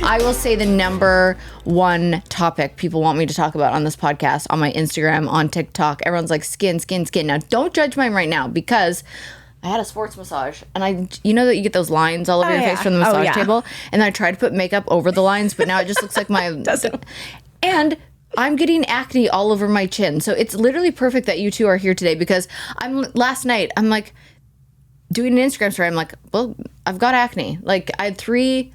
I will say the number one topic people want me to talk about on this podcast, on my Instagram, on TikTok, everyone's like skin. Now, don't judge mine right now because I had a sports massage, and you know that you get those lines all over your face from the massage table, and I tried to put makeup over the lines, but now it just looks like my... Doesn't. And I'm getting acne all over my chin, so it's literally perfect that you two are here today because last night, I'm like doing an Instagram story, I'm like, well, I've got acne. Like, I had 3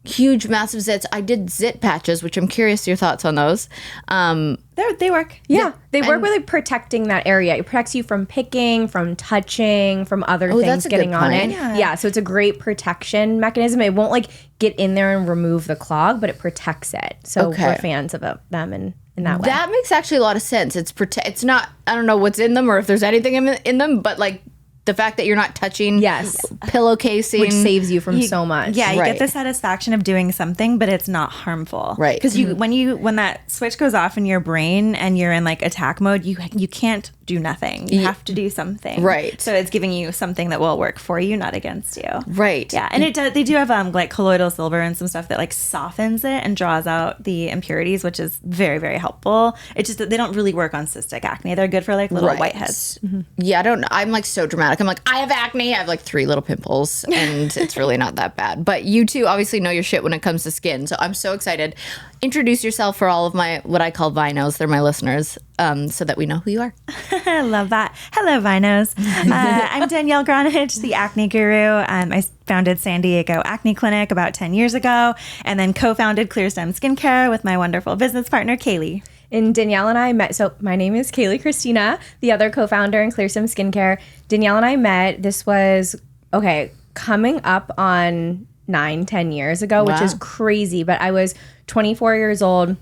huge, massive zits. I did zit patches, which I'm curious your thoughts on those. They work. Yeah. They work with like protecting that area. It protects you from picking, from touching, from other things getting on it. Yeah. So it's a great protection mechanism. It won't like get in there and remove the clog, but it protects it. So we're fans of them in that way. That makes actually a lot of sense. It's not, I don't know what's in them or if there's anything in them, but like the fact that you're not touching pillowcasing, which saves you from so much. Yeah, you get the satisfaction of doing something, but it's not harmful. Right. Because when that switch goes off in your brain and you're in like attack mode, you can't do nothing. You have to do something. Right. So it's giving you something that will work for you, not against you. Right. Yeah. And they do have like colloidal silver and some stuff that like softens it and draws out the impurities, which is very, very helpful. It's just that they don't really work on cystic acne. They're good for like little whiteheads. Mm-hmm. Yeah, I'm like so dramatic. I'm like, I have acne. I have like 3 little pimples and it's really not that bad. But you two obviously know your shit when it comes to skin. So I'm so excited. Introduce yourself for all of my, what I call vinos. They're my listeners, so that we know who you are. I love that. Hello, vinos. I'm Danielle Gronich, the acne guru. I founded San Diego Acne Clinic about 10 years ago and then co-founded CLEARSTEM Skincare with my wonderful business partner, Kayleigh. And Danielle and I met, so my name is Kayleigh Christina, the other co-founder in CLEARSTEM Skincare. Danielle and I met, this was, coming up on 9-10 years ago, which is crazy, but I was 24 years old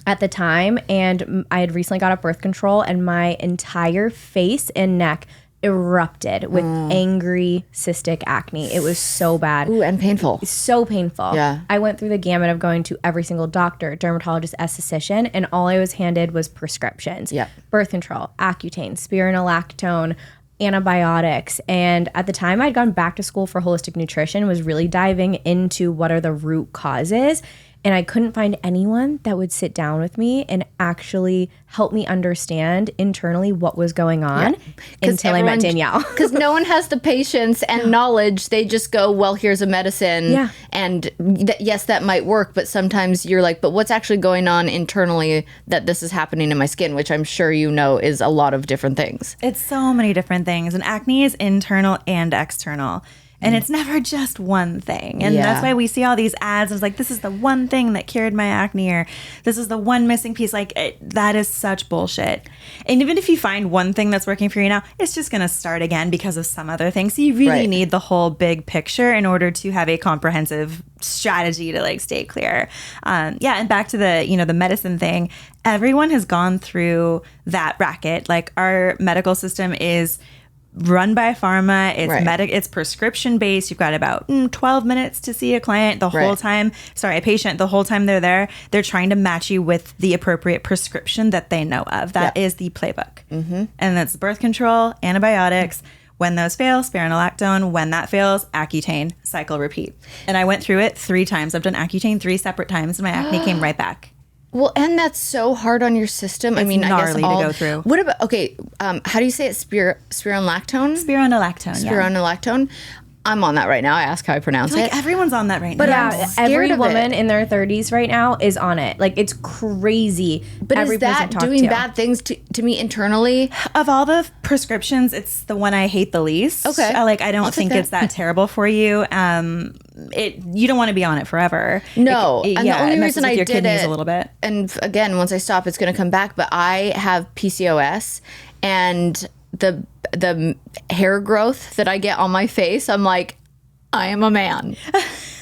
at the time, and I had recently got off birth control, and my entire face and neck erupted with angry cystic acne. It was so bad. Ooh, and painful. So painful. Yeah. I went through the gamut of going to every single doctor, dermatologist, esthetician, and all I was handed was prescriptions. Yeah. Birth control, Accutane, spironolactone, antibiotics. And at the time I'd gone back to school for holistic nutrition, was really diving into what are the root causes. And I couldn't find anyone that would sit down with me and actually help me understand internally what was going on until I met Danielle. Because no one has the patience and knowledge. They just go, well, here's a medicine. Yeah. And yes, that might work. But sometimes you're like, but what's actually going on internally that this is happening in my skin, which I'm sure you know is a lot of different things. It's so many different things. And acne is internal and external. And it's never just one thing. And that's why we see all these ads. It's like, this is the one thing that cured my acne, or this is the one missing piece. Like, that is such bullshit. And even if you find one thing that's working for you now, it's just going to start again because of some other thing. So you really need the whole big picture in order to have a comprehensive strategy to like stay clear. And back to the, the medicine thing. Everyone has gone through that racket. Like, our medical system is run by pharma. It's it's prescription based. You've got about 12 minutes to see a client the whole time. Sorry, a patient the whole time they're there. They're trying to match you with the appropriate prescription that they know of. That is the playbook. Mm-hmm. And that's birth control, antibiotics. When those fail, spironolactone. When that fails, Accutane. Cycle, repeat. And I went through it 3 times. I've done Accutane 3 separate times, and my acne came right back. Well, and that's so hard on your system. It's gnarly to go through. What about, how do you say it? Spironolactone? Spironolactone. I'm on that right now. I ask how I pronounce it. Everyone's on that right but now. But every woman in their 30s right now is on it. Like, it's crazy. But is that doing bad things to me internally? Of all the prescriptions, it's the one I hate the least. Okay. I don't think it's that terrible for you. You don't want to be on it forever. No. And the only reason I did it a little bit. And again, once I stop, it's going to come back. But I have PCOS, and the hair growth that I get on my face, I'm like, I am a man.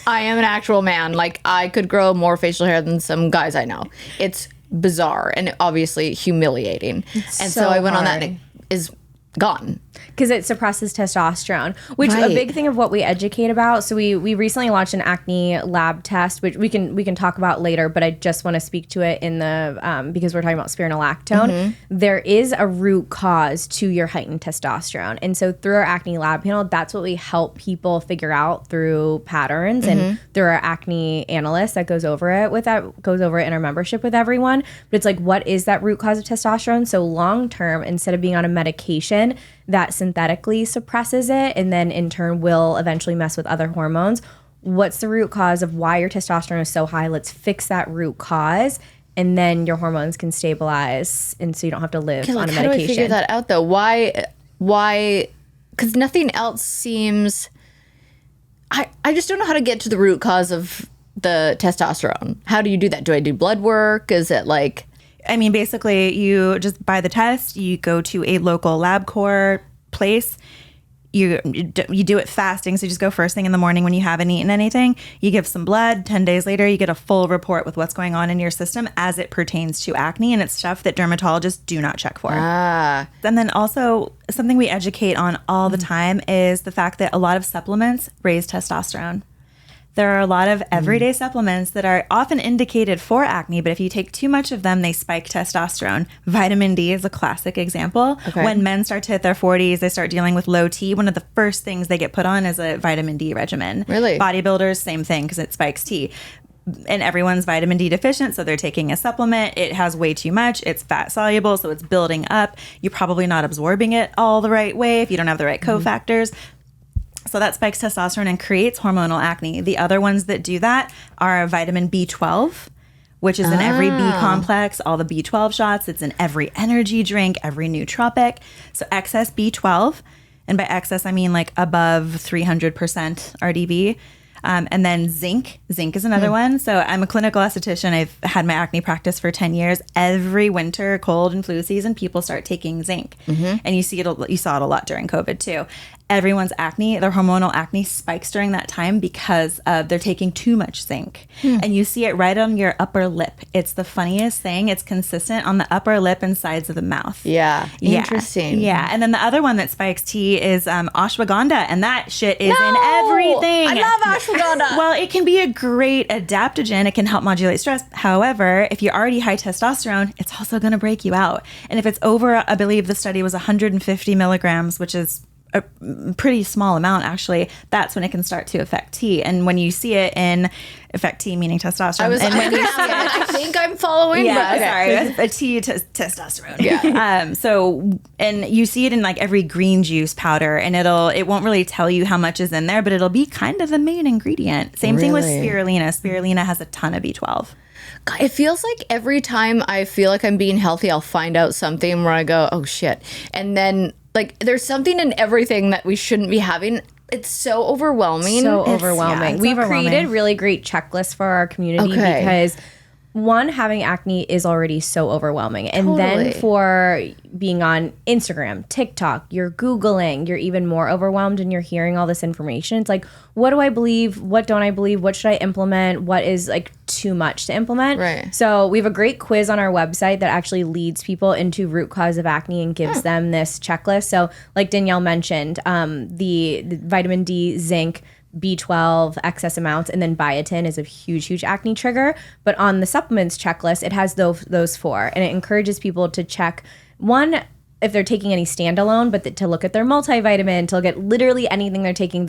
I am an actual man. Like, I could grow more facial hair than some guys I know. It's bizarre and obviously humiliating. So I went on that, and it is gone. Because it suppresses testosterone, which Right. a big thing of what we educate about. So we recently launched an acne lab test, which we can talk about later, but I just want to speak to it in the because we're talking about spironolactone. There is a root cause to your heightened testosterone, and so through our acne lab panel, that's what we help people figure out through patterns and through our acne analyst that goes over it in our membership with everyone. But it's like, what is that root cause of testosterone? So long term, instead of being on a medication that synthetically suppresses it and then in turn will eventually mess with other hormones, what's the root cause of why your testosterone is so high? Let's fix that root cause, and then your hormones can stabilize, and so you don't have to live on a medication. How do I figure that out though? Why? Because nothing else seems. I just don't know how to get to the root cause of the testosterone. How do you do that? Do I do blood work? Is it like? I mean, basically, you just buy the test, you go to a local LabCorp place, you do it fasting, so you just go first thing in the morning when you haven't eaten anything, you give some blood, 10 days later, you get a full report with what's going on in your system as it pertains to acne, and it's stuff that dermatologists do not check for. And then also, something we educate on all the time is the fact that a lot of supplements raise testosterone. There are a lot of everyday supplements that are often indicated for acne, but if you take too much of them, they spike testosterone. Vitamin D is a classic example. Okay. When men start to hit their 40s, they start dealing with low T. One of the first things they get put on is a vitamin D regimen. Really? Bodybuilders, same thing, because it spikes T. And everyone's vitamin D deficient, so they're taking a supplement. It has way too much. It's fat soluble, so it's building up. You're probably not absorbing it all the right way if you don't have the right cofactors. So that spikes testosterone and creates hormonal acne. The other ones that do that are vitamin B12, which is in every B complex, all the B12 shots. It's in every energy drink, every nootropic. So excess B12, and by excess, I mean like above 300% RDB. And then zinc. Zinc is another one. So I'm a clinical esthetician. I've had my acne practice for 10 years. Every winter, cold and flu season, people start taking zinc. And you saw it a lot during COVID too. Everyone's acne, their hormonal acne spikes during that time because they're taking too much zinc. And you see it right on your upper lip. It's the funniest thing. It's consistent on the upper lip and sides of the mouth. Yeah. Interesting. Yeah. And then the other one that spikes T is ashwagandha. And that shit is in everything. I love ashwagandha. Well, it can be a great adaptogen. It can help modulate stress. However, if you're already high testosterone, it's also going to break you out. And if it's over, I believe the study was 150 milligrams, which is a pretty small amount, actually, that's when it can start to affect T. And when you see it in affect T, meaning testosterone. When you see it, I think I'm following. Yeah, but okay. sorry, a T testosterone. Yeah. And you see it in like every green juice powder, and it won't really tell you how much is in there, but it'll be kind of the main ingredient. Same thing with spirulina. Spirulina has a ton of B12. God, it feels like every time I feel like I'm being healthy, I'll find out something where I go, oh shit. And then like there's something in everything that we shouldn't be having. It's so overwhelming. We've created really great checklists for our community because one, having acne is already so overwhelming. And then for being on Instagram, TikTok, you're Googling, you're even more overwhelmed and you're hearing all this information. It's like, what do I believe? What don't I believe? What should I implement? What is like too much to implement? Right. So we have a great quiz on our website that actually leads people into root cause of acne and gives them this checklist. So like Danielle mentioned, the vitamin D, zinc, B12, excess amounts, and then biotin is a huge acne trigger. But on the supplements checklist, it has those four, and it encourages people to check, one, if they're taking any standalone, but to look at their multivitamin, to look at literally anything they're taking.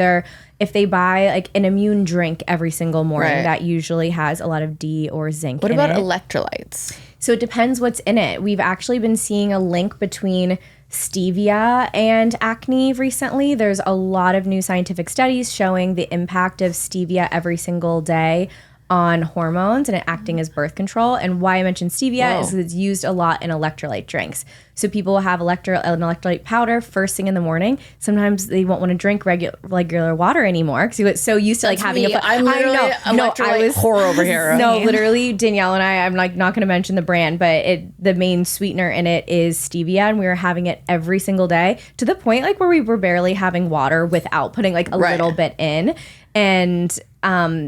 If they buy like an immune drink every single morning, that usually has a lot of D or zinc in it. What about electrolytes? So it depends what's in it. We've actually been seeing a link between stevia and acne recently. There's a lot of new scientific studies showing the impact of stevia every single day on hormones and it acting as birth control. And why I mentioned stevia is it's used a lot in electrolyte drinks. So people will have an electrolyte powder first thing in the morning. Sometimes they won't want to drink regular water anymore because you get so used to like having I'm literally electrolyte whore over here. No, literally Danielle and I'm like not going to mention the brand, but the main sweetener in it is stevia, and we were having it every single day to the point like where we were barely having water without putting like a little bit in. And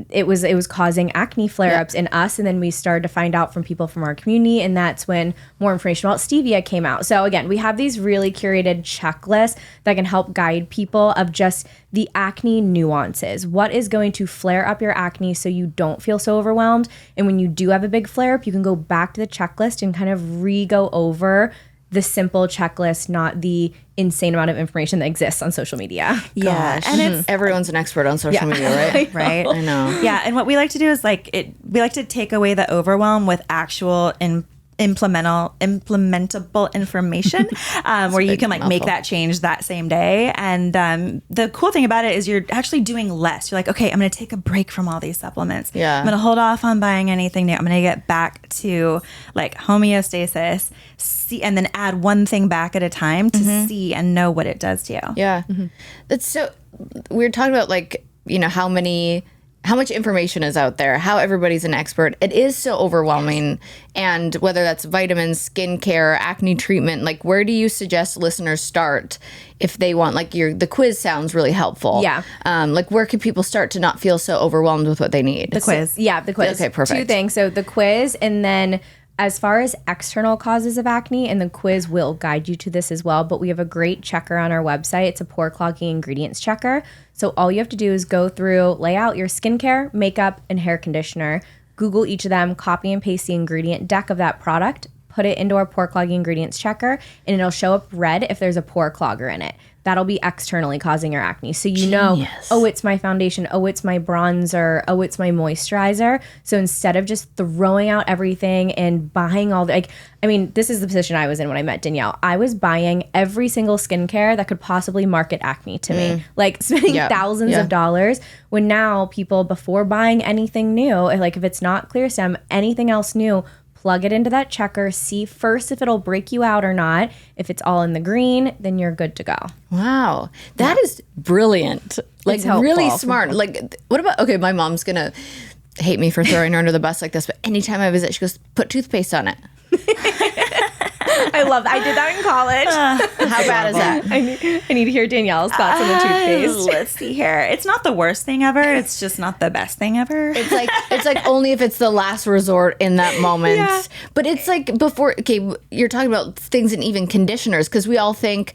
it was causing acne flare-ups in us, and then we started to find out from people from our community, and that's when more information about stevia came out. So again, we have these really curated checklists that can help guide people of just the acne nuances. What is going to flare up your acne so you don't feel so overwhelmed, and when you do have a big flare-up, you can go back to the checklist and kind of re-go over the simple checklist, not the insane amount of information that exists on social media. Yeah. Gosh. And it's everyone's an expert on social media, right? Right. I know. Yeah. And what we like to do is we like to take away the overwhelm with actual implementable information where you can make that change that same day. And the cool thing about it is you're actually doing less. You're like, okay, I'm going to take a break from all these supplements. Yeah. I'm going to hold off on buying anything new. I'm going to get back to like homeostasis, and then add one thing back at a time to see and know what it does to you. Yeah. That's so, we were talking about how much information is out there, how everybody's an expert. It is so overwhelming. And whether that's vitamins, skincare, acne treatment, where do you suggest listeners start if they want, the quiz sounds really helpful. Yeah. Where can people start to not feel so overwhelmed with what they need? The quiz. The quiz. Okay, perfect. 2 things. So the quiz, and then as far as external causes of acne, and the quiz will guide you to this as well, but we have a great checker on our website. It's a pore clogging ingredients checker. So all you have to do is go through, lay out your skincare, makeup, and hair conditioner, Google each of them, copy and paste the ingredient deck of that product, put it into our pore clogging ingredients checker, and it'll show up red if there's a pore clogger in it. That'll be externally causing your acne. So you know, oh, it's my foundation. Oh, it's my bronzer. Oh, it's my moisturizer. So instead of just throwing out everything and buying all the, this is the position I was in when I met Danielle. I was buying every single skincare that could possibly market acne to me, spending thousands of dollars. When now people, before buying anything new, if it's not ClearStem, anything else new, plug it into that checker, see first if it'll break you out or not. If it's all in the green, then you're good to go. Wow. That is brilliant. Really smart. What about, okay, my mom's going to hate me for throwing her under the bus like this, but anytime I visit, she goes, put toothpaste on it. I love that. I did that in college. How bad is that? I need to hear Danielle's thoughts on the toothpaste. Let's see here. It's not the worst thing ever. It's just not the best thing ever. It's only if it's the last resort in that moment. Yeah. But it's before, okay, you're talking about things and even conditioners, because we all think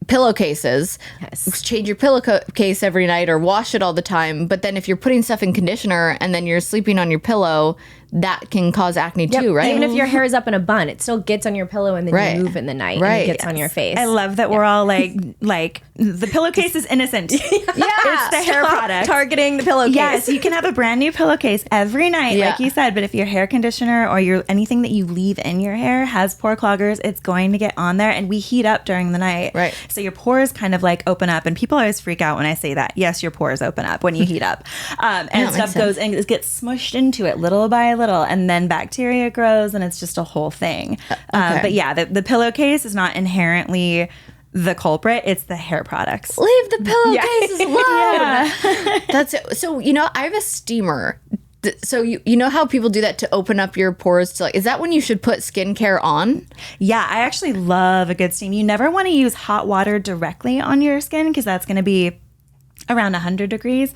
pillowcases. Yes. Change your pillowcase every night or wash it all the time. But then if you're putting stuff in conditioner and then you're sleeping on your pillow, that can cause acne too, right? Even if your hair is up in a bun, it still gets on your pillow and then you move in the night and it gets on your face. I love that we're all like the pillowcase is innocent. It's the hair product. Targeting the pillowcase. Yes, you can have a brand new pillowcase every night, like you said, but if your hair conditioner or anything that you leave in your hair has pore cloggers, it's going to get on there, and we heat up during the night. Right. So your pores kind of open up, and people always freak out when I say that. Yes, your pores open up when you heat up. And stuff goes and it gets smushed into it little by little, and then bacteria grows, and it's just a whole thing. But yeah, the pillowcase is not inherently the culprit. It's the hair products. Leave the pillowcases alone. That's it. So, I have a steamer. So you know how people do that to open up your pores to is that when you should put skincare on? Yeah, I actually love a good steam. You never want to use hot water directly on your skin because that's going to be around 100 degrees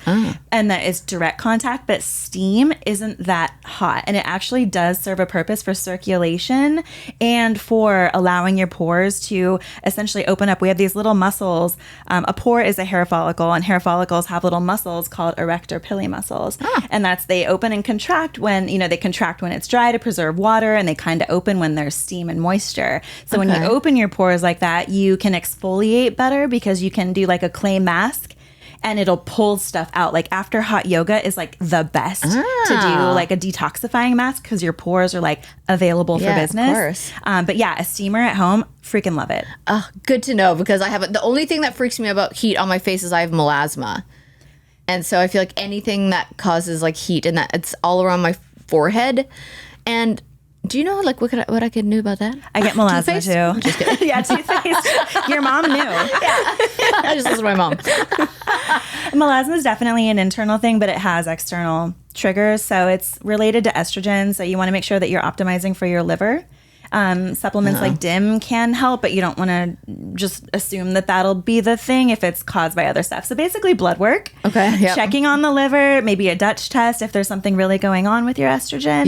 and that is direct contact, but steam isn't that hot, and it actually does serve a purpose for circulation and for allowing your pores to essentially open up. We have these little muscles. A pore is a hair follicle, and hair follicles have little muscles called erector pili muscles, and they open and contract when they contract when it's dry to preserve water, and they kind of open when there's steam and moisture. So when you open your pores like that, you can exfoliate better because you can do a clay mask, and it'll pull stuff out. After hot yoga is the best to do a detoxifying mask because your pores are available for business. Of course. But yeah, a steamer at home, freaking love it. Oh, good to know, because I have the only thing that freaks me about heat on my face is I have melasma. And so I feel anything that causes heat and that it's all around my forehead. And do you know what I could do about that? I get melasma toothpaste? too. Just kidding. Yeah, toothpaste. Your mom knew. I just listen to my mom. Melasma is definitely an internal thing, but it has external triggers. So it's related to estrogen. So you want to make sure that you're optimizing for your liver. Supplements like DIM can help, but you don't want to just assume that that'll be the thing if it's caused by other stuff. So basically blood work, checking on the liver, maybe a Dutch test if there's something really going on with your estrogen.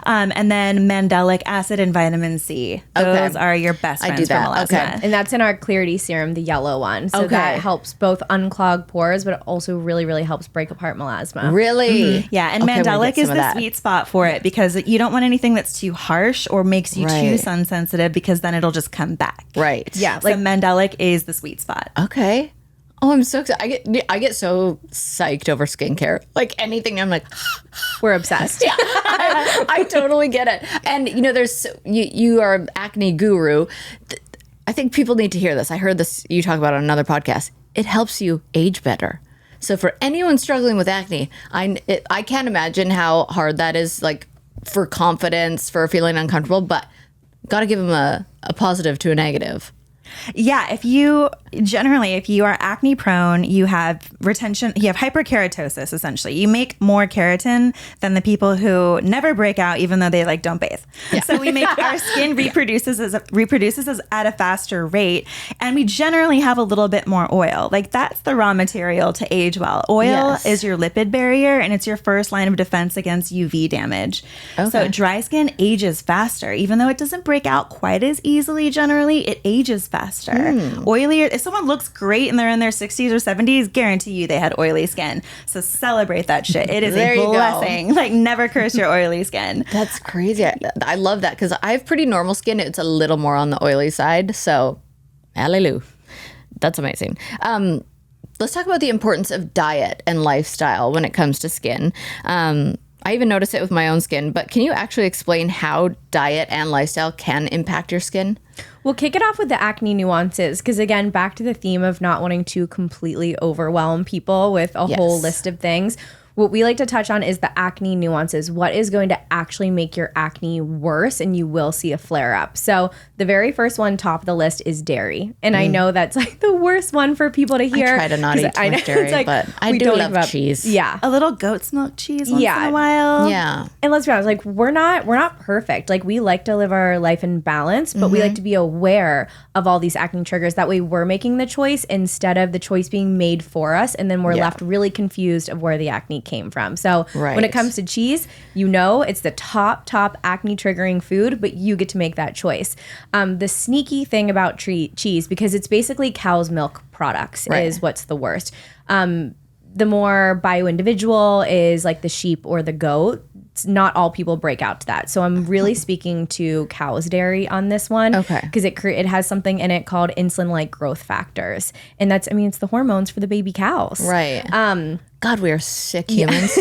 And then mandelic acid and vitamin C. Those are your best friends for melasma. And that's in our Clarity serum, the yellow one. So that helps both unclog pores, but it also really, really helps break apart melasma. Really? Yeah, and mandelic is the sweet spot for it because you don't want anything that's too harsh or makes you too sun sensitive because then it'll just come back. Right. Yeah. So mandelic is the sweet spot. Okay. Oh, I'm so excited. I get so psyched over skincare. Like anything, I'm like, we're obsessed. Yeah, I totally get it. And there's you are an acne guru. I think people need to hear this. I heard this you talk about on another podcast. It helps you age better. So for anyone struggling with acne, I can't imagine how hard that is. Like for confidence, for feeling uncomfortable, but got to give them a positive to a negative. Yeah, if you are acne prone, you have retention, you have hyperkeratosis essentially. You make more keratin than the people who never break out even though they don't bathe. Yeah. So we make our skin reproduces at a faster rate, and we generally have a little bit more oil. That's the raw material to age well. Oil is your lipid barrier and it's your first line of defense against UV damage. Okay. So dry skin ages faster even though it doesn't break out quite as easily generally, it ages faster. Oilier, if someone looks great and they're in their 60s or 70s, guarantee you they had oily skin. So celebrate that shit. It is a blessing. Never curse your oily skin. That's crazy. I love that because I have pretty normal skin. It's a little more on the oily side. So hallelujah. That's amazing. Let's talk about the importance of diet and lifestyle when it comes to skin. I even notice it with my own skin, but can you actually explain how diet and lifestyle can impact your skin? We'll kick it off with the acne nuances because, again, back to the theme of not wanting to completely overwhelm people with a whole list of things. What we like to touch on is the acne nuances. What is going to actually make your acne worse and you will see a flare up? So the very first one, top of the list, is dairy. And I know that's the worst one for people to hear. I try to not eat too much dairy, but I do love cheese. Yeah. A little goat's milk cheese once in a while. Yeah. And let's be honest, we're not perfect. We like to live our life in balance, but we like to be aware of all these acne triggers. That way we're making the choice instead of the choice being made for us. And then we're left really confused of where the acne came from. So when it comes to cheese, it's the top acne triggering food, but you get to make that choice. The sneaky thing about cheese, because it's basically cow's milk products, is what's the worst. The more bio-individual is the sheep or the goat. Not all people break out to that. So I'm really speaking to cow's dairy on this one. Okay. Because it has something in it called insulin-like growth factors. And that's, it's the hormones for the baby cows. Right. God, we are sick humans.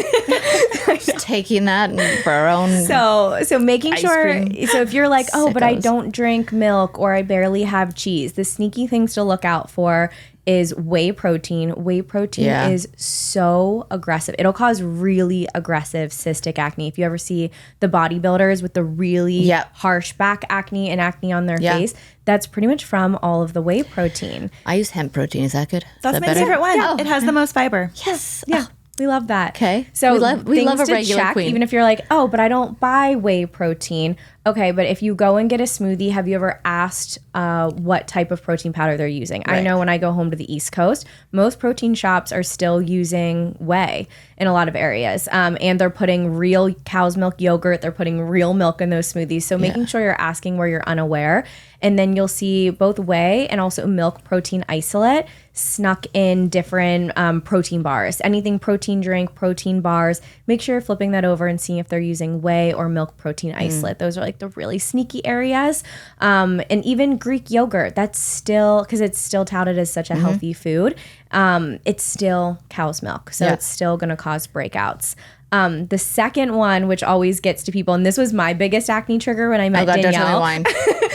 Just taking that for our own. So making sure. Cream. So if you're but I don't drink milk or I barely have cheese, the sneaky things to look out for is whey protein. Whey protein is so aggressive. It'll cause really aggressive cystic acne. If you ever see the bodybuilders with the really harsh back acne and acne on their face, that's pretty much from all of the whey protein. I use hemp protein. Is that good? That's my favorite one. Yeah. It has the most fiber. Yes. Yeah. We love that. Okay. So we love a regular check, queen. even if you're but I don't buy whey protein. Okay, but if you go and get a smoothie, have you ever asked what type of protein powder they're using? Right. I know when I go home to the East Coast, most protein shops are still using whey in a lot of areas. And they're putting real cow's milk yogurt. They're putting real milk in those smoothies. So making sure you're asking where you're unaware. And then you'll see both whey and also milk protein isolate snuck in different protein bars. Anything protein drink, protein bars. Make sure you're flipping that over and seeing if they're using whey or milk protein isolate. Those are the really sneaky areas. And even Greek yogurt, that's still, because it's still touted as such a healthy food, it's still cow's milk. So it's still going to cause breakouts. The second one, which always gets to people, and this was my biggest acne trigger when I met Danielle. Don't tell me wine.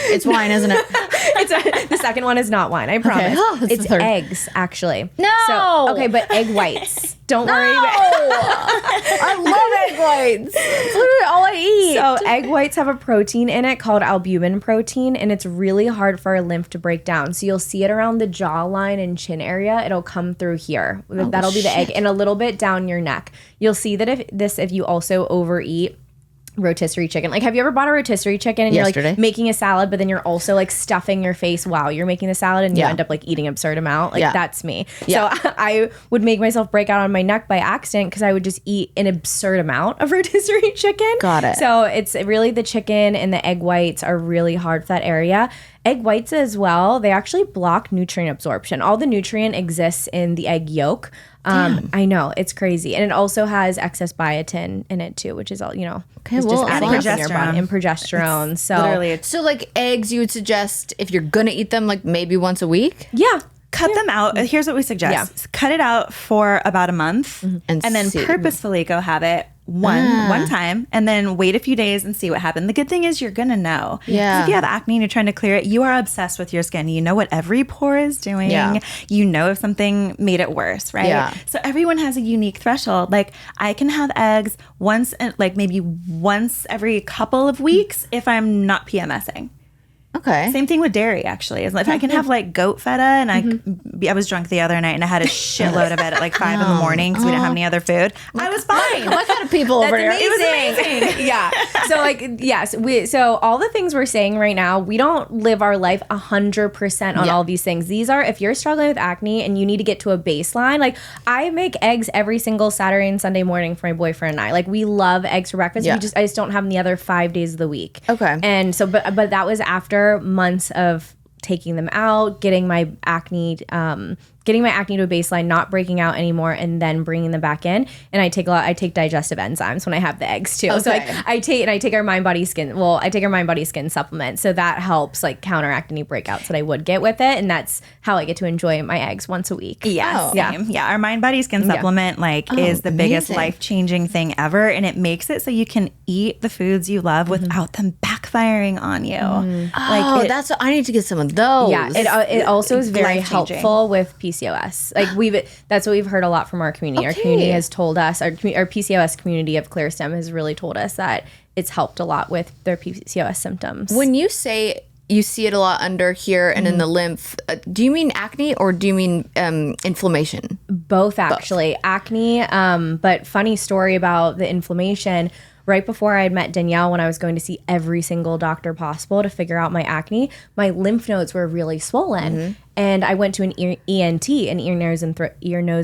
It's wine, isn't it? The second one is not wine, I promise. Okay. Oh, it's eggs, actually. No! So, but egg whites. Don't worry about it. I love egg whites. It's literally all I eat. So egg whites have a protein in it called albumin protein, and it's really hard for our lymph to break down. So you'll see it around the jawline and chin area. It'll come through here. That'll be the egg, and a little bit down your neck. You'll see that if you also overeat, rotisserie chicken. Like, have you ever bought a rotisserie chicken and you're like making a salad, but then you're also like stuffing your face while you're making the salad, and you end up like eating an absurd amount? Like that's me. So I would make myself break out on my neck by accident because I would just eat an absurd amount of rotisserie chicken. Got it. So it's really the chicken and the egg whites are really hard for that area. Egg whites as well, they actually block nutrient absorption. All the nutrient exists in the egg yolk. I know, it's crazy. And it also has excess biotin in it too, which is all, just adding up in your body, and progesterone. So like eggs, you would suggest if you're going to eat them, like maybe once a week? Yeah. Cut them out. Here's what we suggest. Yeah. Cut it out for about a month and then purposefully go have it one time and then wait a few days and see what happened. The good thing is you're going to know. Yeah. If you have acne and you're trying to clear it, you are obsessed with your skin. You know what every pore is doing. Yeah. You know if something made it worse, right? Yeah. So everyone has a unique threshold. Like I can have eggs maybe once every couple of weeks if I'm not PMSing. Okay. Same thing with dairy, actually. If I can have like goat feta, and I was drunk the other night and I had a shitload of it at like 5 in the morning because we didn't have any other food. I was fine. What kind of people over here? It was amazing. Yeah. So like, yes, so all the things we're saying right now, we don't live our life 100% on all these things. These are, if you're struggling with acne and you need to get to a baseline, like I make eggs every single Saturday and Sunday morning for my boyfriend and I. Like we love eggs for breakfast. I just don't have them the other 5 days of the week. Okay. And so, but that was after months of taking them out, getting my acne to a baseline, not breaking out anymore, and then bringing them back in. And I take digestive enzymes when I have the eggs too. Okay. So I take our Mind Body Skin. Well, I take our Mind Body Skin supplement, so that helps like counter acne breakouts that I would get with it, and that's how I get to enjoy my eggs once a week. Yes, yeah. Our Mind Body Skin supplement is the biggest life-changing thing ever, and it makes it so you can eat the foods you love without them backfiring on you. That's what I need to get some of those. Yeah, it also is very helpful with PCOS. Like that's what we've heard a lot from our community. Okay. Our community has told us, our PCOS community of CLEARSTEM has really told us that it's helped a lot with their PCOS symptoms. When you say you see it a lot under here and in the lymph, do you mean acne or do you mean inflammation? Both actually. Acne, but funny story about the inflammation. Right before I had met Danielle, when I was going to see every single doctor possible to figure out my acne, my lymph nodes were really swollen. And I went to an ENT, an ear, nose,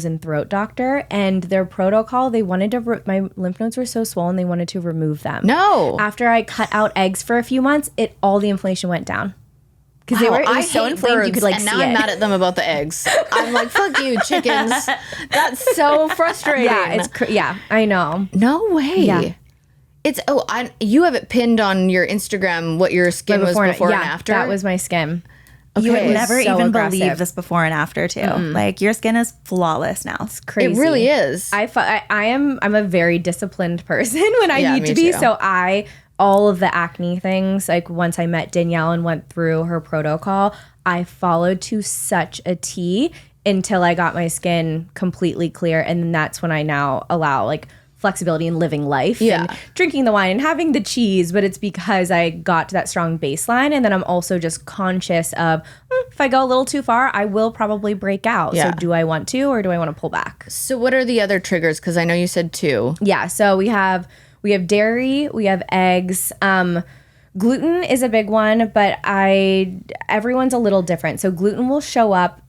and throat doctor, and their protocol, they wanted to, my lymph nodes were so swollen, they wanted to remove them. No. After I cut out eggs for a few months, all the inflammation went down. Because it was so inflamed, you could like see it. And now I'm mad at them about the eggs. I'm like, fuck you, chickens. That's so frustrating. Yeah, I know. No way. Yeah. You have it pinned on your Instagram what your skin was before and after? That was my skin. Okay. You would never even believe this before and after too. Like your skin is flawless now. It's crazy. It really is. I'm a very disciplined person when I need to be. Too. So all of the acne things, like once I met Danielle and went through her protocol, I followed to such a T until I got my skin completely clear. And then that's when I now allow like flexibility in living life and drinking the wine and having the cheese, but it's because I got to that strong baseline. And then I'm also just conscious of if I go a little too far, I will probably break out. So do I want to, or do I want to pull back? So what are the other triggers? Because I know you said 2. Yeah. So we have dairy, we have eggs. Gluten is a big one, but everyone's a little different. So gluten will show up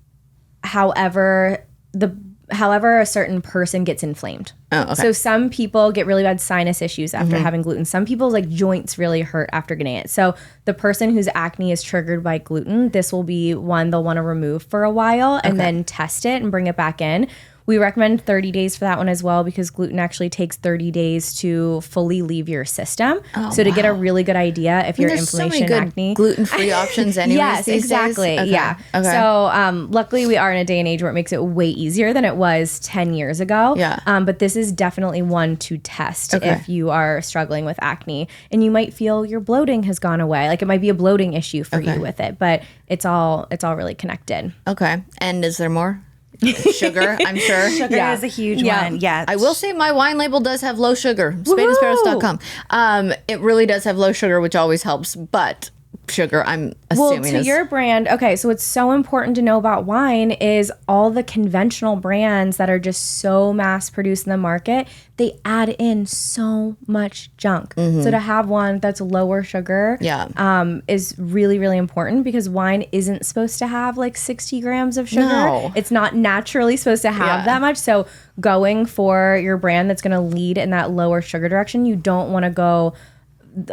however a certain person gets inflamed. Oh, okay. So some people get really bad sinus issues after having gluten. Some people's like joints really hurt after getting it. So the person whose acne is triggered by gluten, this will be one they'll want to remove for a while and then test it and bring it back in. We recommend 30 days for that one as well, because gluten actually takes 30 days to fully leave your system. To get a really good idea if your inflammation, so many acne, gluten-free options anyways. Yes, exactly. Okay. Yeah. Okay. So luckily we are in a day and age where it makes it way easier than it was 10 years ago. Yeah. But this is definitely one to test if you are struggling with acne, and you might feel your bloating has gone away. Like it might be a bloating issue for you with it, but it's all really connected. Okay. And is there more? Sugar, I'm sure. Sugar is a huge one. Yeah. I will say my wine label does have low sugar. SpadeandSparrows.com. It really does have low sugar, which always helps. But sugar, I'm Well, assuming. to your brand, okay, so what's so important to know about wine is all the conventional brands that are just so mass produced in the market, they add in so much junk. So to have one that's lower sugar is really, really important, because wine isn't supposed to have like 60 grams of sugar. No. It's not naturally supposed to have that much. So going for your brand that's going to lead in that lower sugar direction, you don't want to go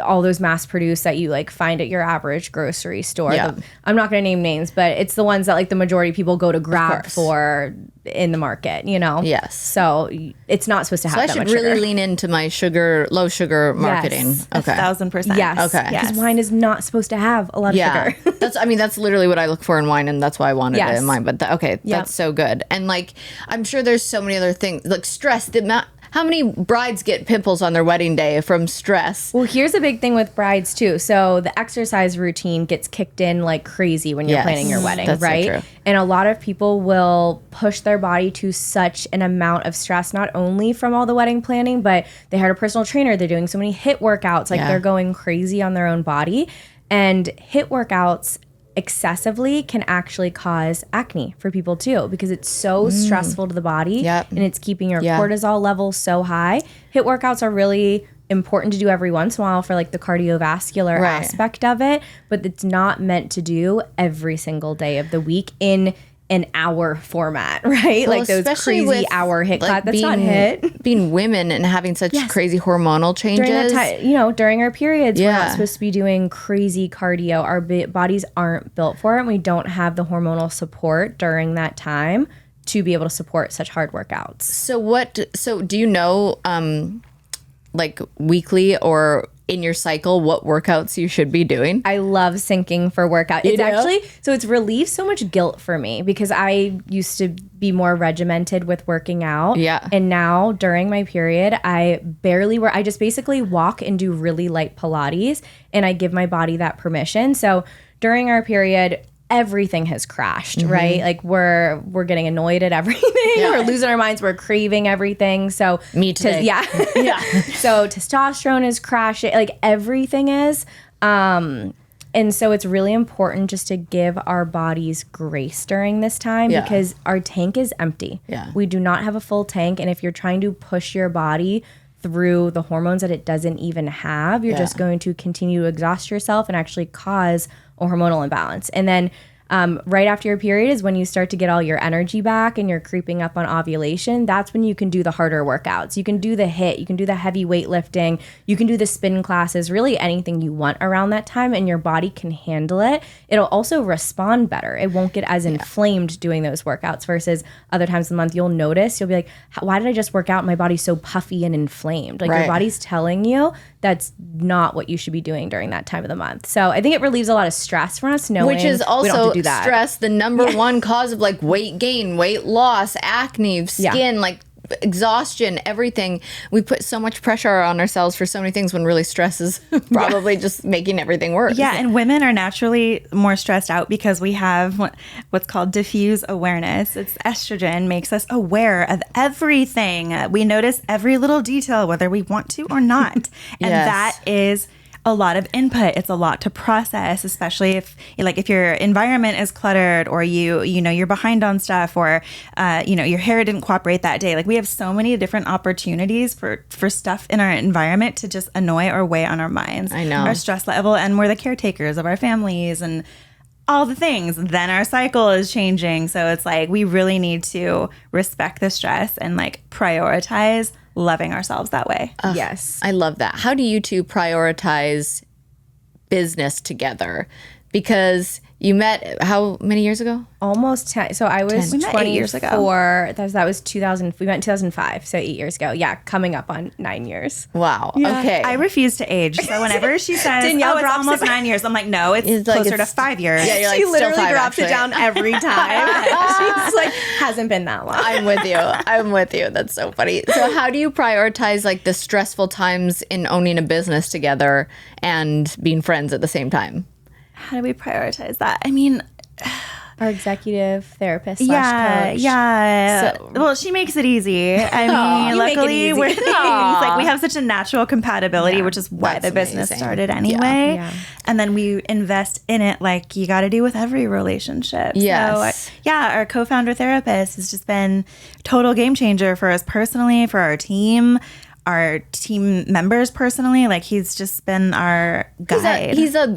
all those mass produced that you like find at your average grocery store. I'm not going to name names, but it's the ones that like the majority of people go to grab for in the market, you know? Yes. So it's not supposed to have that I should much really sugar. lean into my low sugar marketing. Okay. 1,000%. Yes. Okay. Because wine is not supposed to have a lot of sugar. that's literally what I look for in wine, and that's why I wanted it in mine. But that's so good. And like, I'm sure there's so many other things, like stress. How many brides get pimples on their wedding day from stress? Well, here's a big thing with brides too. So the exercise routine gets kicked in like crazy when you're planning your wedding, that's right? so true. And a lot of people will push their body to such an amount of stress, not only from all the wedding planning, but they hired a personal trainer. They're doing so many HIIT workouts, like they're going crazy on their own body. And HIIT workouts excessively can actually cause acne for people too, because it's so stressful to the body and it's keeping your cortisol levels so high. HIIT workouts are really important to do every once in a while for like the cardiovascular aspect of it, but it's not meant to do every single day of the week in an hour format, right? Well, like those especially crazy with, hour HIIT class. That's not HIIT. Being women and having such crazy hormonal changes. During that time, during our periods, we're not supposed to be doing crazy cardio. Our bodies aren't built for it, and we don't have the hormonal support during that time to be able to support such hard workouts. So do you know, like weekly or in your cycle, what workouts you should be doing? I love syncing for workout. It's actually, so it's relieved so much guilt for me, because I used to be more regimented with working out. Yeah. And now during my period, I barely work. I just basically walk and do really light Pilates, and I give my body that permission. So during our period, everything has crashed, right? Like we're getting annoyed at everything. We're losing our minds. We're craving everything. So me today. So testosterone is crashing. Like everything is. And so it's really important just to give our bodies grace during this time, because our tank is empty. We do not have a full tank. And if you're trying to push your body through the hormones that it doesn't even have, you're just going to continue to exhaust yourself and actually cause a hormonal imbalance. And then right after your period is when you start to get all your energy back and you're creeping up on ovulation. That's when you can do the harder workouts. You can do the HIIT, you can do the heavy weightlifting, you can do the spin classes, really anything you want around that time, and your body can handle it. It'll also respond better. It won't get as inflamed doing those workouts versus other times of the month. You'll notice, you'll be like, why did I just work out? My body's so puffy and inflamed. Like your body's telling you that's not what you should be doing during that time of the month. So I think it relieves a lot of stress for us, knowing which is also we don't have to do that. Stress, the number one cause of like weight gain, weight loss, acne, skin, like exhaustion, everything. We put so much pressure on ourselves for so many things when really stress is probably just making everything worse. Yeah, and women are naturally more stressed out because we have what's called diffuse awareness. It's estrogen makes us aware of everything. We notice every little detail, whether we want to or not. And that is a lot of input. It's a lot to process, especially if your environment is cluttered, or you're behind on stuff, or your hair didn't cooperate that day. Like we have so many different opportunities for stuff in our environment to just annoy or weigh on our minds. I know. Our stress level, and we're the caretakers of our families and all the things. Then our cycle is changing. So it's like we really need to respect the stress and like prioritize loving ourselves that way. Yes. I love that. How do you two prioritize business together? Because you met how many years ago? Almost 10. So I was 10. We met 8 years ago. 24. That was 2000. We met in 2005. So 8 years ago. Yeah. Coming up on 9 years. Wow. Yeah. Okay. I refuse to age. So whenever she says, Danielle it's drops almost it. 9 years, I'm like, no, it's like closer to it's- 5 years. Yeah, you're like, She still literally 5, drops it actually. down every time. She's like, hasn't been that long. I'm with you. I'm with you. That's so funny. So how do you prioritize like the stressful times in owning a business together and being friends at the same time? How do we prioritize that? I mean, Our executive therapist Yeah, /coach. yeah. So- Well, she makes it easy. I mean, You make it luckily, easy. we're like we have such a natural compatibility, Yeah, which is why that's the business amazing. started anyway. Yeah. And then we invest in it like you got to do with every relationship. Yes. So, yeah, our co-founder therapist has just been total game changer for us personally, for our team members personally. Like he's just been our guide. He's a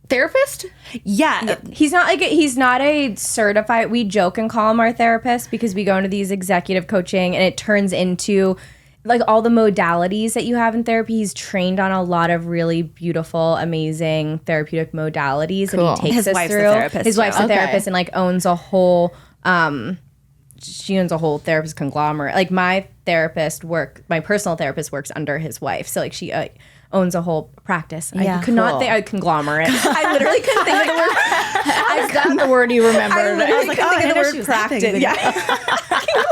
therapist? Yeah. He's not a certified, we joke and call him our therapist because we go into these executive coaching and it turns into like all the modalities that you have in therapy. He's trained on a lot of really beautiful, amazing therapeutic modalities Cool. and he takes His us wife's a through. therapist, His wife's too. a Okay. therapist and like owns a whole she owns a whole therapist conglomerate. Like my personal therapist works under his wife. So like she owns a whole practice. Yeah. I could not Cool. think conglomerate. I literally couldn't think of the word. Is that the word you remembered? I was like, couldn't oh, think I of know the she word was practice. laughing. Yeah.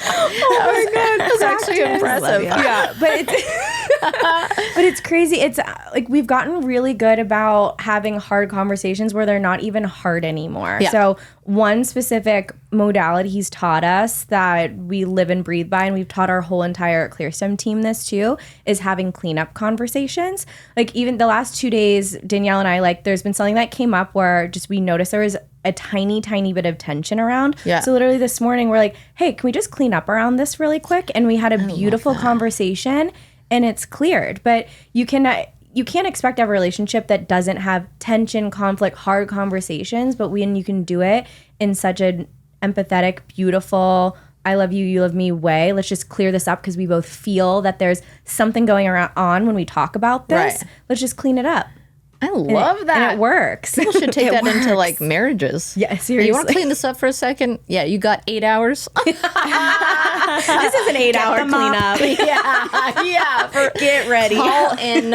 oh my god, that's actually impressive. Yeah, but it's crazy. It's like we've gotten really good about having hard conversations where they're not even hard anymore. Yeah. So one specific modality he's taught us that we live and breathe by, and we've taught our whole entire ClearSTEM team this too, is having cleanup conversations. Like even the last 2 days, Danielle and I, like there's been something that came up where just we noticed there was a tiny bit of tension around. Yeah. So literally this morning we're like, hey, can we just clean up around this really quick? And we had a beautiful conversation and it's cleared. But you can't expect to have a relationship that doesn't have tension, conflict, hard conversations. But when you can do it in such an empathetic, beautiful, I love you, you love me way, let's just clear this up because we both feel that there's something going on when we talk about this. Right. Let's just clean it up. I love that. And it works. People should take that into like marriages. Yeah, Hey, you want seriously. to clean this up for a second? Yeah, you got 8 hours. This is an 8-hour the mop. cleanup. yeah. Get ready. Call in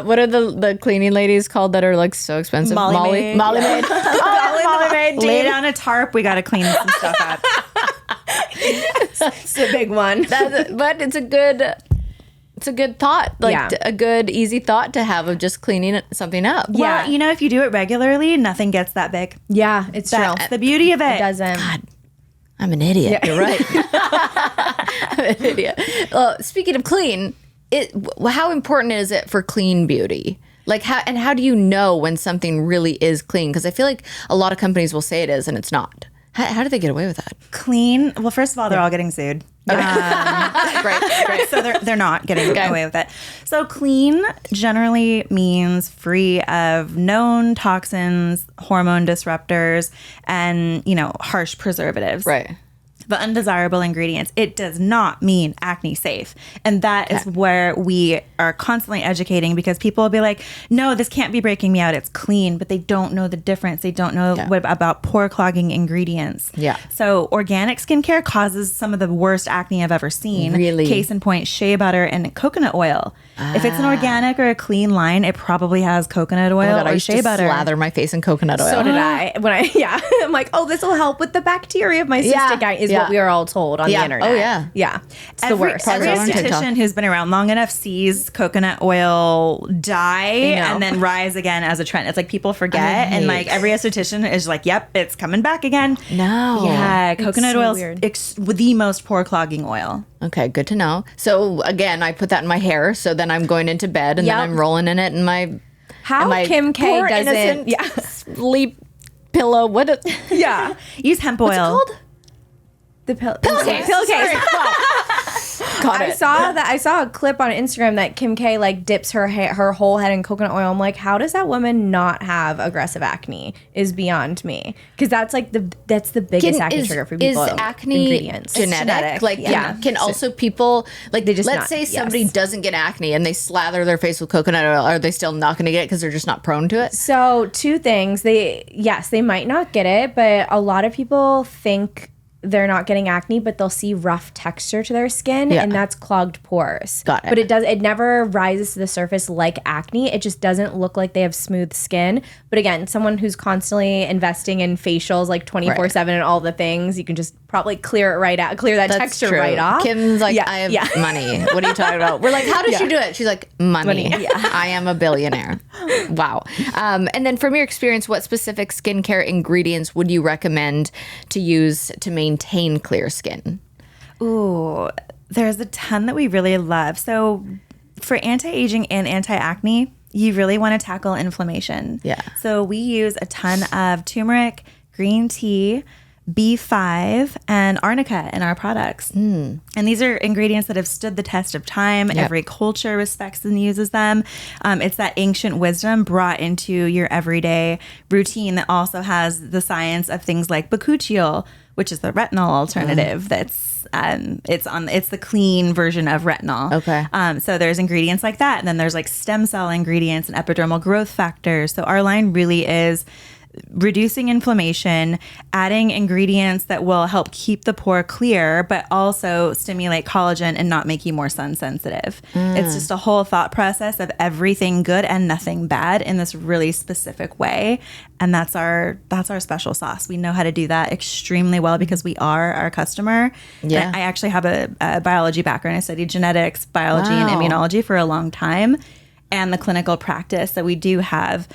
what are the cleaning ladies called that are like so expensive? Molly Maid. Molly Maid. Molly Maid. Lay team. down a tarp. We got to clean some stuff up. It's a big one. But it's a good thought, like Yeah. a good easy thought to have of just cleaning something up. Yeah. Well, if you do it regularly, nothing gets that big. Yeah, it's true. That's the beauty of it. It doesn't. God, I'm an idiot. You're right. I'm an idiot. Speaking of clean, how important is it for clean beauty? Like how do you know when something really is clean? Because I feel like a lot of companies will say it is and it's not. How do they get away with that? Clean. Well, first of all, they're all getting sued. Great. So they're not getting away with it. So clean generally means free of known toxins, hormone disruptors, and harsh preservatives. Right. The undesirable ingredients. It does not mean acne safe. And that is where we are constantly educating, because people will be like, no, this can't be breaking me out. It's clean, but they don't know the difference. They don't know about pore clogging ingredients. Yeah. So organic skincare causes some of the worst acne I've ever seen. Really? Case in point, shea butter and coconut oil. If it's an organic or a clean line, it probably has coconut oil Oh my God, I or used shea to butter. slather my face in coconut oil. So did I. I'm like, oh, this will help with the bacteria of my cystic acne, is what we are all told on the internet. Oh, yeah. Yeah. It's the Every worst. Probably on TikTok. esthetician who's been around long enough sees coconut oil die and then rise again as a trend. It's like people forget, and like every esthetician is like, "Yep, it's coming back again." No. Yeah, coconut so oil weird. is the most pore clogging oil. Okay, good to know. So again, I put that in my hair. So then I'm going into bed and Yep. then I'm rolling in it in my How in my Kim K poor doesn't. innocent Yeah. sleep pillow. What? Yeah. Use hemp oil. What's it called? The pillowcase. Got I it. saw a clip on Instagram that Kim K like dips her whole head in coconut oil. I'm like, how does that woman not have aggressive acne? Is beyond me, because that's like that's the biggest acne trigger for people. Is acne ingredients genetic? Like, Yeah. can also people like They just let's not- say somebody yes. doesn't get acne and they slather their face with coconut oil. Are they still not going to get it because they're just not prone to it? So two things. They might not get it, but a lot of people think they're not getting acne, but they'll see rough texture to their skin, Yeah. and that's clogged pores. Got it. But it never rises to the surface like acne. It just doesn't look like they have smooth skin. But again, someone who's constantly investing in facials like 24/7 and all the things, you can just probably clear it right out, clear that texture right off. Kim's like, I have money. What are you talking about? We're like, how does she do it? She's like, money. Yeah. I am a billionaire. Wow. And then from your experience, what specific skincare ingredients would you recommend to use to maintain clear skin? Ooh, there's a ton that we really love. So for anti-aging and anti-acne, you really want to tackle inflammation. Yeah. So we use a ton of turmeric, green tea, B5, and arnica in our products. And these are ingredients that have stood the test of time. Yep. Every culture respects and uses them. It's that ancient wisdom brought into your everyday routine that also has the science of things like bakuchiol, which is the retinol alternative that's it's the clean version of retinol. Okay. So there's ingredients like that. And then there's like stem cell ingredients and epidermal growth factors. So our line really is reducing inflammation, adding ingredients that will help keep the pore clear, but also stimulate collagen and not make you more sun sensitive. It's just a whole thought process of everything good and nothing bad in this really specific way. And that's our special sauce. We know how to do that extremely well because we are our customer. Yeah. And I actually have a biology background. I studied genetics, biology, and immunology for a long time, and the clinical practice. So we do have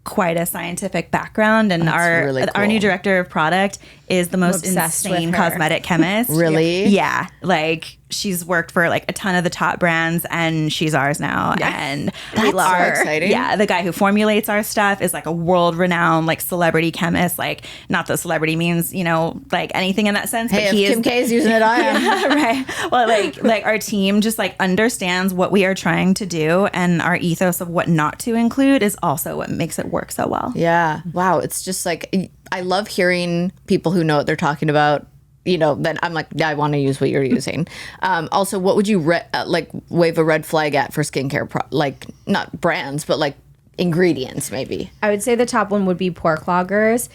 quite a scientific background, and our new director of product is the most insane cosmetic chemist. Really? Yeah. Like, she's worked for like a ton of the top brands, and she's ours now. Yeah. And that's so exciting. Yeah, the guy who formulates our stuff is like a world-renowned like celebrity chemist. Like, not that celebrity means, you know, like anything in that sense. Hey, but if Kim K's using it, I am. Yeah, right. Well, like our team just like understands what we are trying to do, and our ethos of what not to include is also what makes it work so well. Yeah. Wow. It's just like, I love hearing people who know what they're talking about. You know, then I'm like, yeah, I want to use what you're using. Also, what would you wave a red flag at for skincare, like not brands, but like ingredients maybe? I would say the top one would be pore cloggers.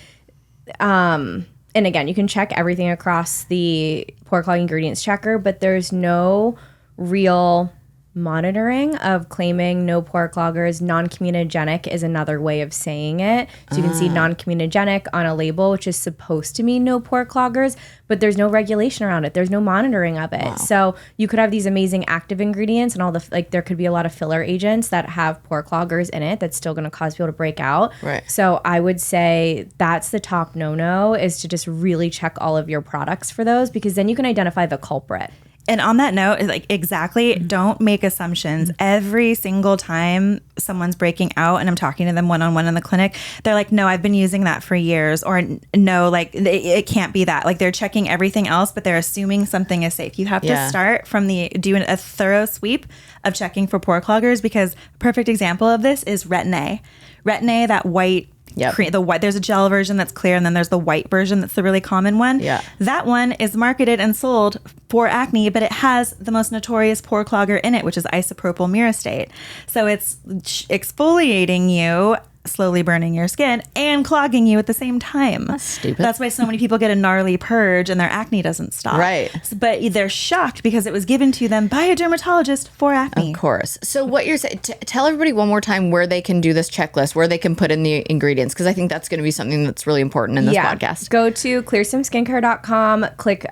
And again, you can check everything across the pore clogging ingredients checker, but there's no real monitoring of claiming no pore cloggers. Non-comedogenic is another way of saying it. So you can see non-comedogenic on a label, which is supposed to mean no pore cloggers, but there's no regulation around it. There's no monitoring of it. Wow. So you could have these amazing active ingredients and all the, like, there could be a lot of filler agents that have pore cloggers in it that's still going to cause people to break out. Right. So I would say that's the top no-no, is to just really check all of your products for those, because then you can identify the culprit. And on that note, like, exactly, don't make assumptions. Every single time someone's breaking out and I'm talking to them one-on-one in the clinic, they're like, no, I've been using that for years. Or no, like, it can't be that. Like, they're checking everything else, but they're assuming something is safe. You have to start from doing a thorough sweep of checking for pore cloggers, because a perfect example of this is Retin-A. Retin-A, that white, the white, there's a gel version that's clear, and then there's the white version that's the really common one. Yeah. That one is marketed and sold for acne, but it has the most notorious pore clogger in it, which is isopropyl myristate. So it's exfoliating you, slowly burning your skin, and clogging you at the same time. That's stupid. That's why so many people get a gnarly purge and their acne doesn't stop. Right. But they're shocked because it was given to them by a dermatologist for acne. Of course. So what you're saying, tell everybody one more time where they can do this checklist, where they can put in the ingredients, because I think that's going to be something that's really important in this podcast. Go to ClearStemSkincare.com, click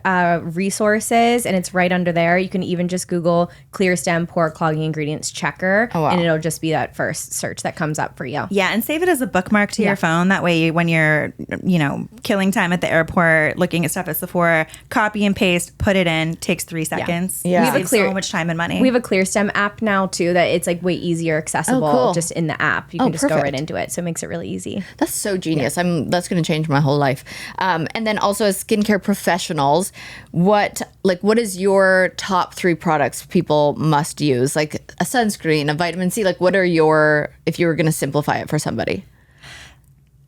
resources, and it's right under there. You can even just Google ClearStem pore clogging ingredients checker, and it'll just be that first search that comes up for you. Yeah, and save it as a bookmark to your phone. That way, when you're, killing time at the airport, looking at stuff at Sephora, copy and paste, put it in, takes 3 seconds. Yeah. We have so much time and money. We have a ClearStem app now too, that it's like way easier accessible just in the app. You can just go right into it. So it makes it really easy. That's so genius. That's going to change my whole life. And then also, as skincare professionals, what is your top 3 products people must use? Like a sunscreen, a vitamin C, like what are if you were going to simplify it for somebody?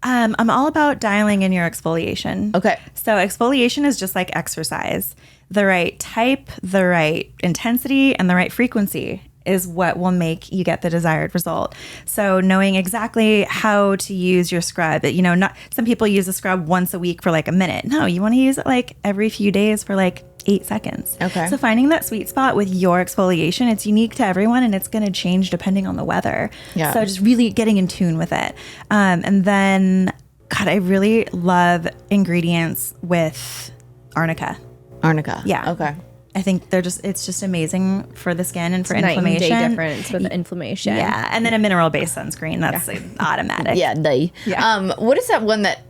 I'm all about dialing in your exfoliation. Okay. So exfoliation is just like exercise. The right type, the right intensity, and the right frequency is what will make you get the desired result. So knowing exactly how to use your scrub, not some people use a scrub once a week for like a minute. No, you want to use it like every few days for like 8 seconds. Okay. So finding that sweet spot with your exfoliation, it's unique to everyone, and it's going to change depending on the weather. Yeah. So just really getting in tune with it. And then, God, I really love ingredients with Arnica. Arnica. Yeah. Okay. I think it's just amazing for the skin and for Night and inflammation. day difference with inflammation. Yeah, and then a mineral-based sunscreen. That's automatic. Yeah, they. Yeah. What is that one that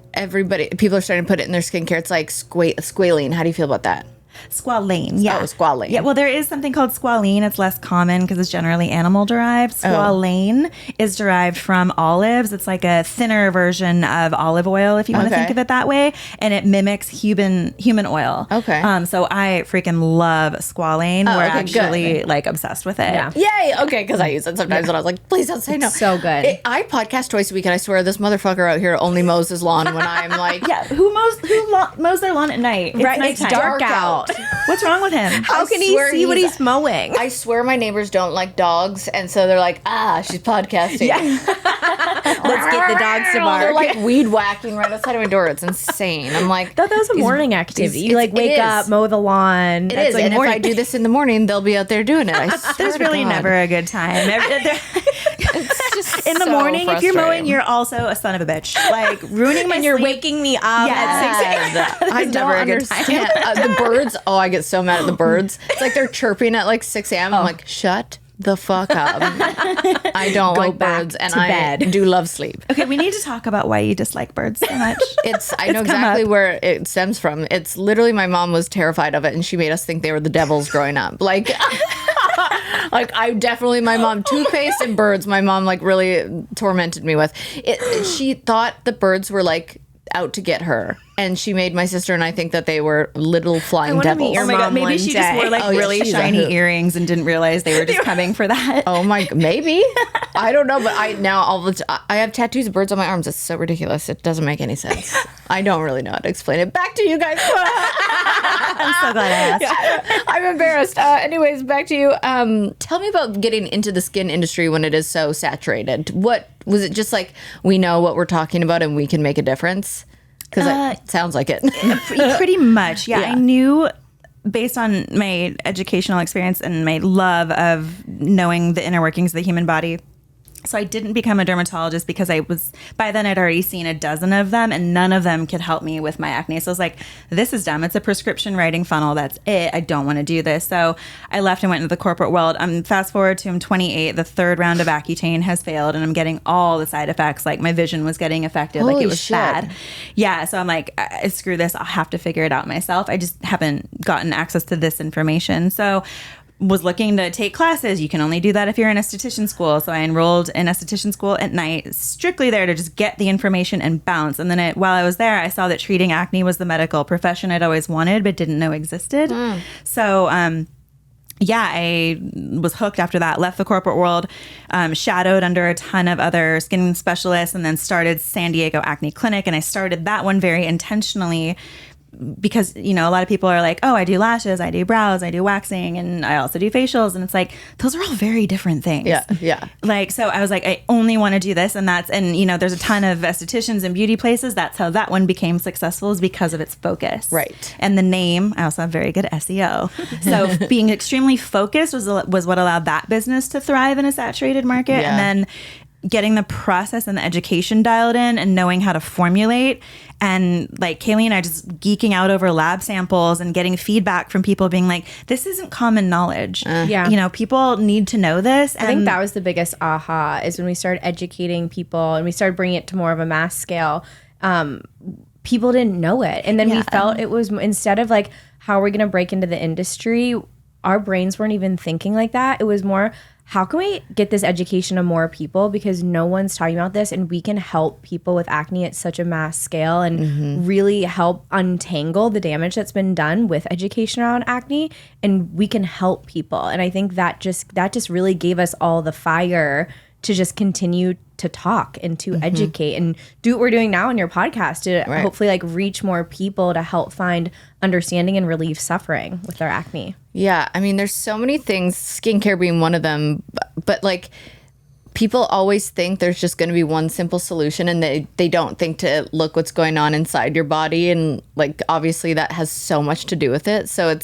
people are starting to put it in their skincare? It's like squalene. How do you feel about that? Squalane, yeah. Oh, squalane. Yeah, well, there is something called squalene. It's less common because it's generally animal-derived. Squalane is derived from olives. It's like a thinner version of olive oil, if you want to think of it that way. And it mimics human oil. Okay. So I freaking love squalane. We're actually like obsessed with it. Yeah. Yay! Okay, because I use it sometimes, and I was like, please don't say no. So good. I podcast twice a week, and I swear this motherfucker out here only mows his lawn when I'm like, Yeah, who mows their lawn at night? Right, it's nighttime. dark out. What's wrong with him? How can he swear see what he's- he's mowing? I swear my neighbors don't like dogs, and so they're like, she's podcasting. Let's get the dogs to bark. They're like weed whacking right outside of my door. It's insane. I'm like, Thought that was a morning activity. You like wake up, mow the lawn. It is, like and morning. if I do this in the morning, they'll be out there doing it. I swear There's to really God. never a good time. It's just In the so morning, if you're mowing, frustrating. you're also a son of a bitch. Like ruining my and you're sleep. waking me up at 6 a.m. I never understand. The birds. Oh, I get so mad at the birds. It's like they're chirping at like 6 a.m. I'm like, shut the fuck up. I don't like back birds, and to I bed. do love sleep. Okay, we need to talk about why you dislike birds so much. I know come exactly up. where it stems from. It's literally my mom was terrified of it, and she made us think they were the devils growing up. Like, my mom, toothpaste and birds, my mom like really tormented me with. She thought the birds were like out to get her, and she made my sister and I think that they were little flying wanna meet devils. your Oh my god, mom maybe one she just day. wore like Oh, yeah, really she's a shiny hoot. earrings and didn't realize they were just coming for that. Oh my, maybe. I don't know, but I have tattoos of birds on my arms. It's so ridiculous. It doesn't make any sense. I don't really know how to explain it. Back to you guys. I'm so glad I asked. I'm embarrassed. Anyways, back to you. Tell me about getting into the skin industry when it is so saturated. What was it? Just like we know what we're talking about and we can make a difference? Because it sounds like it. Pretty much, yeah. Yeah. I knew based on my educational experience and my love of knowing the inner workings of the human body. So I didn't become a dermatologist because by then I'd already seen a dozen of them and none of them could help me with my acne. So I was like, this is dumb. It's a prescription writing funnel. That's it. I don't want to do this. So I left and went into the corporate world. Fast forward to I'm 28. The third round of Accutane has failed and I'm getting all the side effects. Like my vision was getting affected. Holy like it was shit. bad. Yeah. So I'm like, screw this. I'll have to figure it out myself. I just haven't gotten access to this information. So was looking to take classes. You can only do that if you're in esthetician school. So I enrolled in esthetician school at night, strictly there to just get the information and bounce. And then while I was there, I saw that treating acne was the medical profession I'd always wanted, but didn't know existed. So, I was hooked after that, left the corporate world, shadowed under a ton of other skin specialists, and then started San Diego Acne Clinic. And I started that one very intentionally because, a lot of people are like, oh, I do lashes, I do brows, I do waxing, and I also do facials. And it's like, those are all very different things. Yeah. Like, so I was like, I only want to do this. And there's a ton of estheticians and beauty places. That's how that one became successful, is because of its focus. Right. And the name, I also have very good SEO. So being extremely focused was what allowed that business to thrive in a saturated market. Yeah. And then getting the process and the education dialed in and knowing how to formulate, and like Kayleigh and I just geeking out over lab samples and getting feedback from people being like, this isn't common knowledge. Yeah. People need to know this. I think that was the biggest aha, is when we started educating people and we started bringing it to more of a mass scale. People didn't know it. And then we felt it was, instead of like, how are we going to break into the industry? Our brains weren't even thinking like that. It was more, how can we get this education to more people, because no one's talking about this, and we can help people with acne at such a mass scale and really help untangle the damage that's been done with education around acne, and we can help people. And I think that just really gave us all the fire to just continue to talk and to educate and do what we're doing now in your podcast to hopefully like reach more people to help find understanding and relieve suffering with their acne. Yeah. I mean, there's so many things, skincare being one of them, but like people always think there's just going to be one simple solution, and they don't think to look what's going on inside your body. And like, obviously that has so much to do with it. So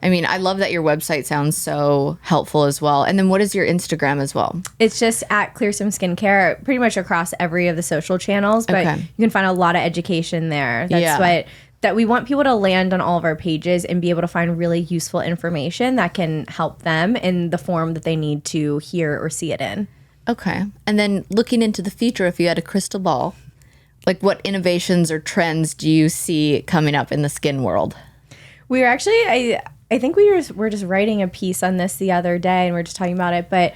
I love that your website sounds so helpful as well. And then what is your Instagram as well? It's just at CLEARSTEM Skincare, pretty much across every of the social channels, but Okay. you can find a lot of education there. That's Yeah. what that we want people to land on all of our pages and be able to find really useful information that can help them in the form that they need to hear or see it in. Okay. And then looking into the future, if you had a crystal ball, like what innovations or trends do you see coming up in the skin world? We were actually, I think we were just writing a piece on this the other day and we are just talking about it, but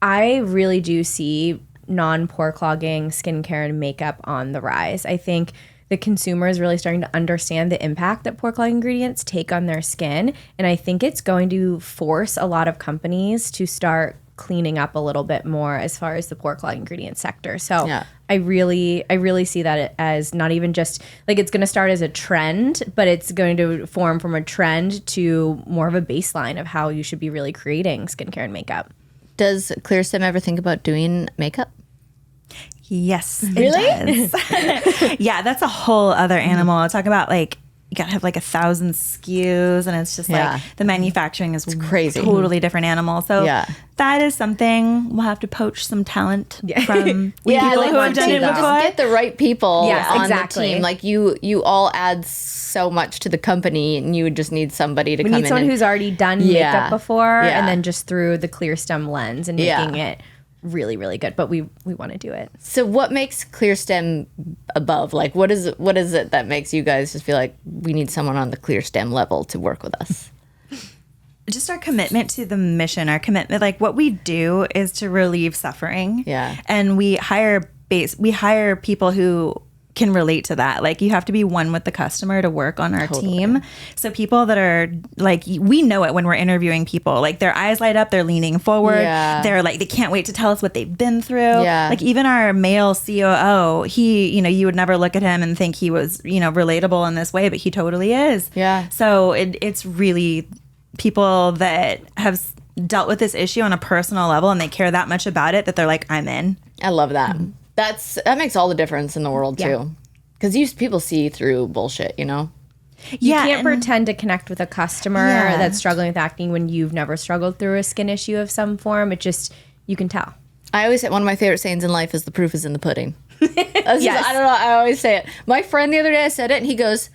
I really do see non-pore clogging skincare and makeup on the rise. I think the consumer is really starting to understand the impact that pore clogging ingredients take on their skin. And I think it's going to force a lot of companies to start cleaning up a little bit more as far as the pore clogging ingredient sector. So yeah. I really see that as not even just like it's going to start as a trend, but it's going to form from a trend to more of a baseline of how you should be really creating skincare and makeup. Does CLEARSTEM ever think about doing makeup? Yes, really? It does. Yeah, that's a whole other animal. I'll talk about like you gotta have like 1,000 SKUs, and it's just like the manufacturing is crazy, totally different animal. So that is something we'll have to poach some talent from people who have done it before. Just get the right people on the team. Like you all add so much to the company, and you would just need somebody to come in. We need someone who's already done makeup before, and then just through the CLEARSTEM lens and making it really, really good, but we want to do it. So what makes CLEARSTEM above? Like what is it that makes you guys just feel like we need someone on the CLEARSTEM level to work with us? Just our commitment to the mission, our commitment, like what we do is to relieve suffering. Yeah. And we hire people who can relate to that. Like you have to be one with the customer to work on our team. So people that are like, we know it when we're interviewing people, like their eyes light up, they're leaning forward. Yeah. They're like, they can't wait to tell us what they've been through. Yeah. Like even our male COO, he, you would never look at him and think he was, relatable in this way, but he totally is. Yeah. So it's really people that have dealt with this issue on a personal level and they care that much about it that they're like, I'm in. I love that. Mm-hmm. That makes all the difference in the world too, because people see through bullshit, You can't pretend to connect with a customer that's struggling with acne when you've never struggled through a skin issue of some form. It just, you can tell. I always say one of my favorite sayings in life is the proof is in the pudding. I don't know. I always say it. My friend the other day, I said it and he goes,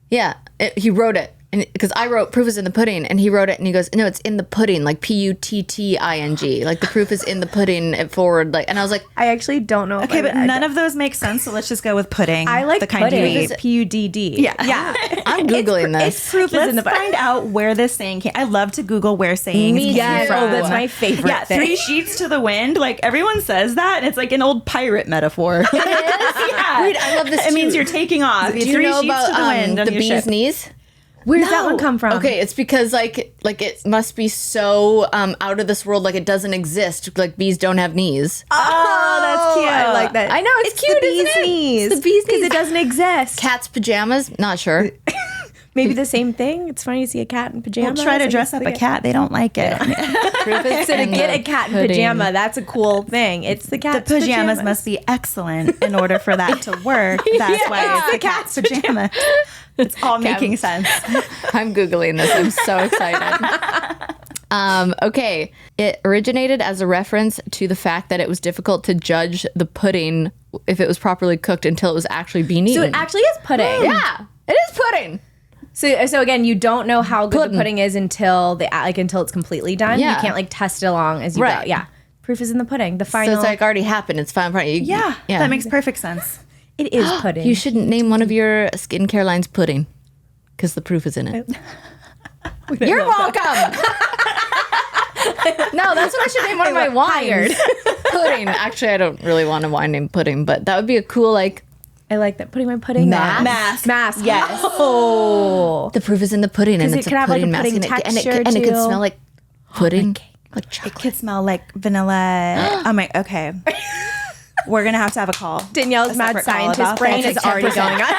he wrote it. Because I wrote proof is in the pudding, and he wrote it, and he goes, no, it's in the pudding, like PUTTING, like the proof is in the pudding forward, like, and I was like, I actually don't know. Okay, but none of those make sense, so let's just go with pudding. I like the kind pudding. you eat. PUDD. Yeah. I'm googling this. It's proof is in the pudding. Find out where this saying came. I love to Google where sayings came from. Oh, that's my favorite. Yeah, thing. 3 sheets to the wind. Like everyone says that, and it's like an old pirate metaphor. It is. Yeah. Wait, I love this. It means you're taking off. Do you know about the bee's knees? Where does that one come from? Okay, it's because like it must be so out of this world, like it doesn't exist. Like bees don't have knees. Oh, that's cute. I like that. I know it's cute. The bee's knees. It's the bee's knees because it doesn't exist. Cat's pajamas? Not sure. Maybe the same thing. It's funny to see a cat in pajamas. Well, try to dress up a cat. They don't like it. So to get a cat in pajama, that's a cool thing. It's the cat's pajamas. The pajamas must be excellent in order for that to work. That's why it's the cat's pajamas. It's all making sense. I'm Googling this. I'm so excited. Okay. It originated as a reference to the fact that it was difficult to judge the pudding if it was properly cooked until it was actually being eaten. So it actually is pudding. Yeah, it is pudding. So again, you don't know how good the pudding is until it's completely done. Yeah. You can't test it along as you go. Yeah. Proof is in the pudding. The final. So it's like already happened. It's fine. Yeah, that makes perfect sense. It is pudding. You shouldn't name one of your skincare lines pudding because the proof is in it. You're welcome. No, that's what I should name one of my wines. Pudding. Actually, I don't really want a wine named pudding, but that would be a cool I like that. Putting my pudding mask. Yes. Oh. The proof is in the pudding, and it's a pudding mask, and it can smell like pudding, like chocolate. It could smell like vanilla. Okay. We're gonna have to have a call. Danielle's mad scientist brain is already going on.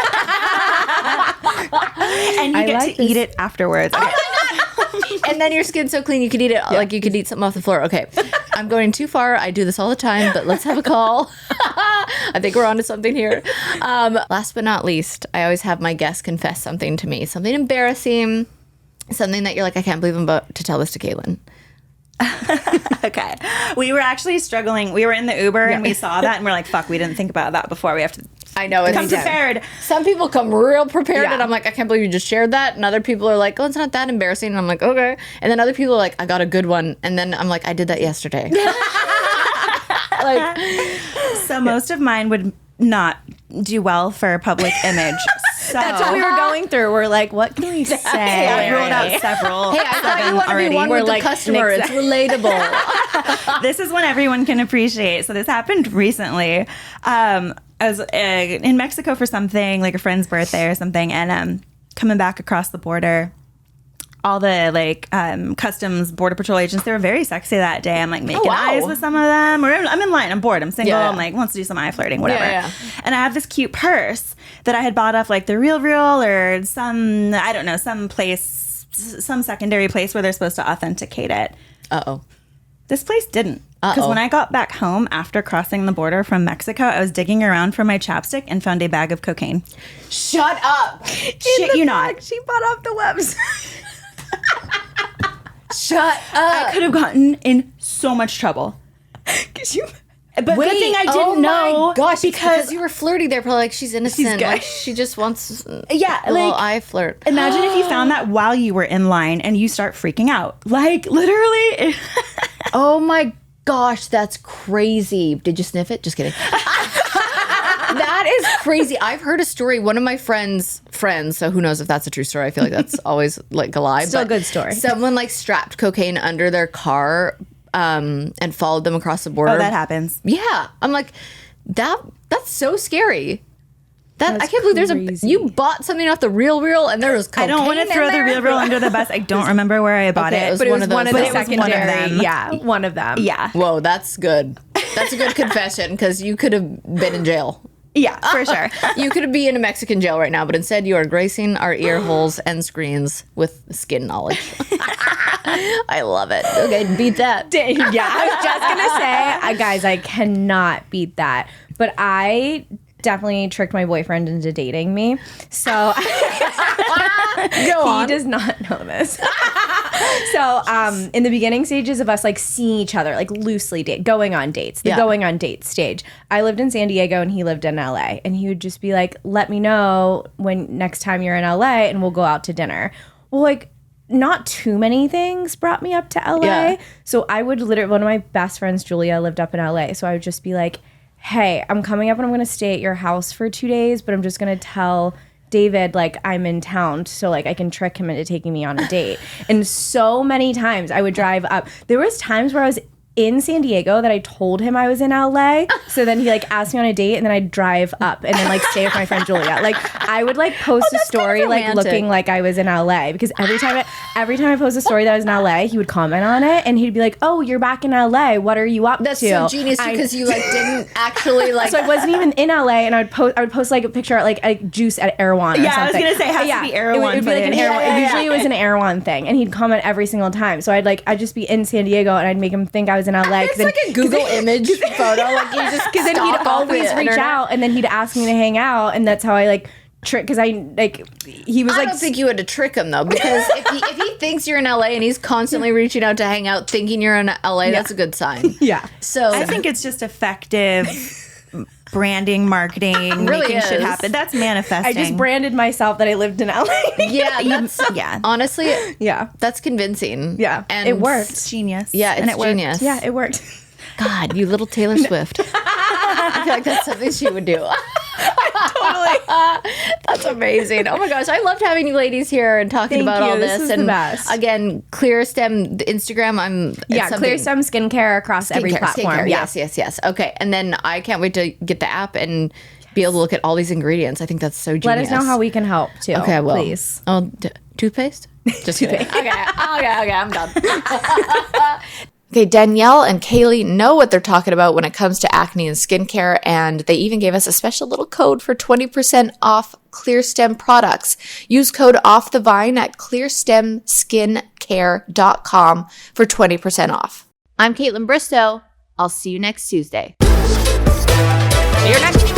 And you get to eat it afterwards. Okay. And then your skin's so clean you could eat it like you could eat something off the floor. Okay, I'm going too far. I do this all the time, but let's have a call. I think we're onto something here. Last but not least, I always have my guests confess something to me, something embarrassing, something that you're like, I can't believe I'm about to tell this to Kaitlyn. Okay. We were actually struggling. We were in the Uber and we saw that and we're like, fuck, we didn't think about that before. We have to I know. It's come prepared. Some people come real prepared Yeah. and I'm like, I can't believe you just shared that. And other people are like, oh, it's not that embarrassing. And I'm like, okay. And then other people are like, I got a good one. And then I'm like, I did that yesterday. Like, So most of mine would not do well for public image. So That's what we were going through. We're like, what can we say? I rolled out several. hey, I thought you wanted to be one We're with like, the customer. It's relatable. This is one everyone can appreciate. So this happened recently. I was in Mexico for something, like a friend's birthday or something, and coming back across the border, all the customs border patrol agents, they were very sexy that day. I'm like making eyes with some of them. Or I'm in line. I'm bored. I'm single. Yeah. I'm like, wants to do some eye flirting, whatever. Yeah. And I have this cute purse that I had bought off like the Real or some, I don't know, some place, some secondary place where they're supposed to authenticate it. Uh-oh. This place didn't. Because when I got back home after crossing the border from Mexico, I was digging around for my chapstick and found a bag of cocaine. Shut up. Shit you not. She bought off the website. Shut up. I could have gotten in so much trouble. But good thing I didn't know. My gosh, because because you were flirty there, probably like she's innocent. good. Like she just wants yeah, a little like eye flirt. imagine if you found that while you were in line and you start freaking out. Like literally. Oh my gosh, that's crazy. Did you sniff it? Just kidding. That is crazy. I've heard a story. One of my friends, so who knows if that's a true story. I feel like that's always like a lie. Still but a good story. Someone like strapped cocaine under their car and followed them across the border. Oh, that happens. Yeah. I'm like, that's so scary. I can't believe crazy. you bought something off the Real and there was I cocaine don't want to throw in the there? Real under the bus. I don't remember where I bought Okay, it. it was But it one was of those. one of But the it was one of secondary. them. Yeah, one of them. Yeah. Whoa, that's good. That's a good confession because you could have been in jail. Yeah, for sure. You could be in a Mexican jail right now, but instead you are gracing our ear holes and screens with skin knowledge. I love it. Okay, beat that. Yeah, I was just gonna say, guys, I cannot beat that. But I definitely tricked my boyfriend into dating me. So he does not know this. So in the beginning stages of us like seeing each other, like loosely going on dates, the going on dates stage, I lived in San Diego and he lived in LA, and he would just be like, let me know when next time you're in LA and we'll go out to dinner. Well, like not too many things brought me up to LA. Yeah. So I would literally, one of my best friends, Julia, lived up in LA. So I would just be like, hey, I'm coming up and I'm going to stay at your house for 2 days, but I'm just going to tell David, like, I'm in town so, like, I can trick him into taking me on a date. And so many times I would drive up. There was times where I was in San Diego that I told him I was in LA. So then he, like, asked me on a date, and then I'd drive up and then, like, stay with my friend Julia. Like, I would, like, post a story, like, romantic. looking like I was in LA. Because every time I post a story that I was in LA, he would comment on it, and he'd be like, oh, you're back in LA. What are you up to? That's so genius because you like didn't actually like. So I wasn't even in LA, and I would post like a picture at like a juice at Erewhon. Or Yeah, I was something. gonna say, it has to be Erewhon It would be like an footage. Erewhon. Yeah, yeah, Usually it was an Erewhon thing, and he'd comment every single time. So I'd just be in San Diego, and I'd make him think I was in LA. It's like a Google image photo. Like you just because then he'd stalk off always the reach internet. out, and then he'd ask me to hang out, and that's how I like trick. Because he was I like, don't think you had to trick him though, because if he thinks you're in LA and he's constantly reaching out to hang out, thinking you're in LA, that's a good sign. yeah. So I think it's just effective branding, marketing, Really making shit is. happen. That's manifesting. I just branded myself that I lived in LA. yeah, that's yeah. honestly, yeah. that's convincing. Yeah. and It worked. Genius. Yeah, And it's it worked. genius. Yeah, it worked. God, you little Taylor Swift. I feel like that's something she would do. Totally. That's amazing. Oh my gosh, I loved having you ladies here and talking Thank about you. all This this. was the And best. again, CLEARSTEM, the Instagram. ClearStem skincare across every platform. Skincare. Yeah. Yes. Okay, and then I can't wait to get the app and be able to look at all these ingredients. I think that's so genius. Let us know how we can help too. Okay, I will. Please. Oh, toothpaste? Just kidding. Okay, I'm done. Okay, Danielle and Kayleigh know what they're talking about when it comes to acne and skincare, and they even gave us a special little code for 20% off ClearStem products. Use code OFFTHEVINE at clearstemskincare.com for 20% off. I'm Kaitlyn Bristowe. I'll see you next Tuesday. See you next